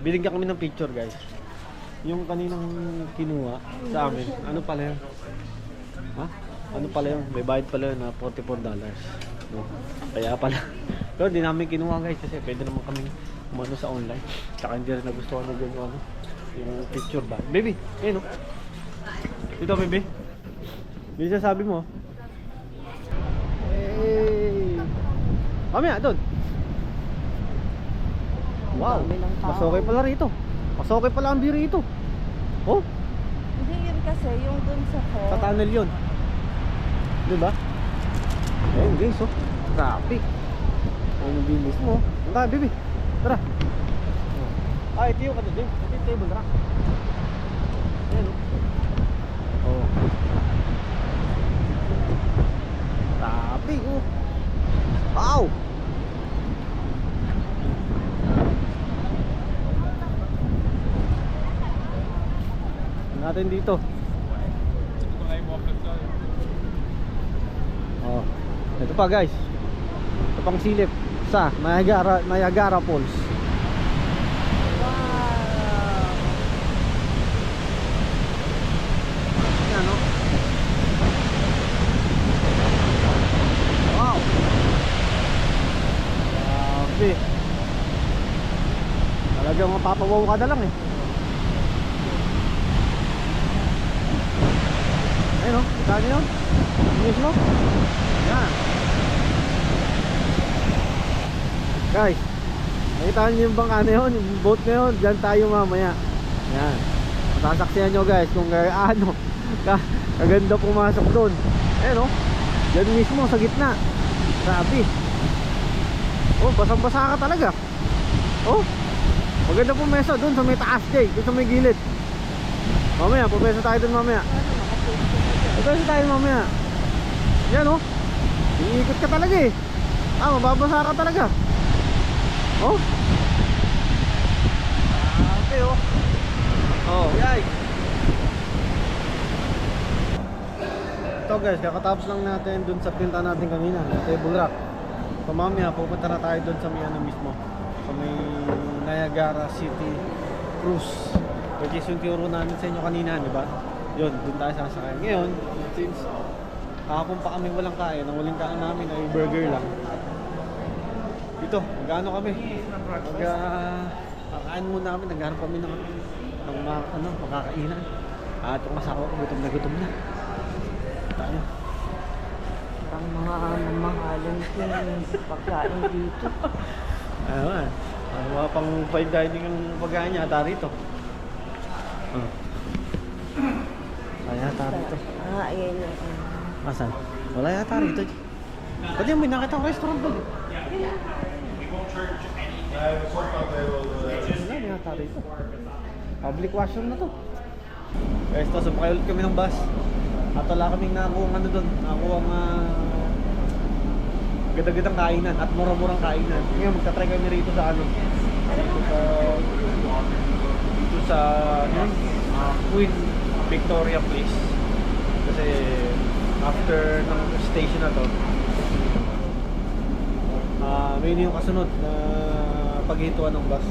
binigyan kami ng picture guys. Yung kaninang kinuha sa amin, ano pala yun? Ha? Ano pala yun? May bayad pala yun na $44. No? Kaya pala. Pero hindi namin kinuha guys kasi pwede naman kami umano sa online. Tsaka hindi rin nagustuhan na gano'n ano, yung picture ba. Baby, ayun no? Dito baby. Bisa sabi mo. Hey! Mamaya, doon. Wow, mas okay pala rito. Mas okay pala ang beer rito. Oh, Hindi yun kasi, yung dun sa sa tunnel yun. Diba? Ayun guys, oh. Traffic. Ayun yung bilis mo. Tara, baby. Tara. Ah, ito yung ano din. Ito yung table rack. Ayan, oh. Oh. Traffic, oh. Wow! Natin dito. Oh. Ito pa guys. Ito pang silip sa Niagara Falls. Wow! Yan no. Wow. Grabe. Talagang mapapawaw ka na lang eh. Ayun o, kita nyo yun? Mismo? Yan. Guys, nakita nyo yung bang ano yun? Yung boat na yun, dyan tayo mamaya. Yan. Matasaksihan nyo guys kung ano kaganda pumasok doon. Ayun o, dyan mismo sa gitna. Grabe. Oh, basang-basa ka talaga. Oh, maganda pumesa doon sa may taas day, doon sa may gilid. Mamaya, pumesa tayo doon mamaya. Pumesa tayo mamaya. Yan oh. Iikot ka talaga eh. Ah, mababasa ka talaga. Oh. Grabe oh. Oh, guys. Ito guys, kakatapos lang natin doon sa pinta natin kanina, Table Rock. So mamaya, pupunta na tayo doon sa may ano mismo, sa may Niagara City Cruise, which is yung tinuro namin sa inyo kanina, di ba? Yun, doon tayo sasakay. Ngayon, since kahapon pa kami walang kain, ang walang kain namin ay burger lang. Dito, mag-ano kami? Kakain muna kami, naghanap kami ng makakainan. At yung asawa ko, gutom na. Tayo. Ang mga mamahalan yung pagkain dito. Ayun. Wala pang fine dining ang pagkain niya ata rito. Wala yata rito. Ah, ayan yun. Asan? Wala yata rito. Pwede yung may nakita ang restaurant doon. Wala yata rito. Public washroom na to. Guys, to, sumakay ulit kami ng bus. At wala kaming nakakuha ano doon. Nakakuha ganda-gandang kainan at mura-murang kainan. Ngayon magta-try kami rito sa ano. Dito sa Queen Victoria Place. Kasi after ng station na to, may yung kasunod na paghituan ng bus.